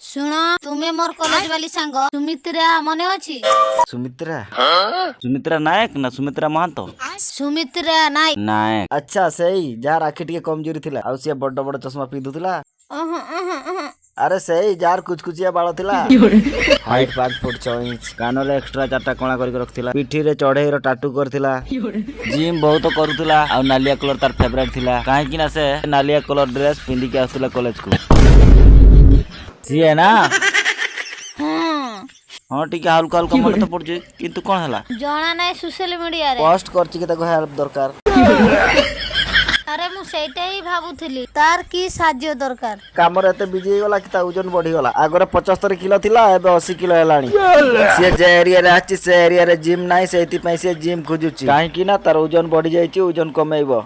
सुनो तुम्हें मोर कॉलेज वाली सांग सुमित्रा मने अछि। सुमित्रा सुमित्रा नायक ना सुमित्रा महतो सुमित्रा नायक नायक अच्छा सही जार आखि टिके कमजोरी थिला आउ से बड़ बड़ चश्मा पिंधुथिला। अरे सही जार कुछ कुचिया बाल थिला हाइट 5 फुट 6 इंच कान रे एक्स्ट्रा 4टा कणा करिक रखथिला पिठी रे चढ़ेई रो टाटू करथिला जिम बहुत करूथिला आ नालिया कलर तार फेवरेट थिला काहे कि ना से नालिया कलर ड्रेस पिंदी के आसुला कॉलेज को सी है ना। हां ठीक है हल्का हल्का मन तो पड़ जे किंतु कोन हला जणा नै सोशल मीडिया रे पोस्ट करछि के ताको हेल्प दरकार। अरे मु सेटा ही भाबुथली तार की साहाय्य दरकार काम रे एते बिजी गला कि ता वजन बढ़ी गला आगरे 75 किलो थिला एबे 80 किलो हेलानी से जे एरिया रे आछि से एरिया रे जिम नाही सेति पई से जिम खोजुछि काहे कि ना तार वजन बढ़ी जाईछि वजन कमेइबो।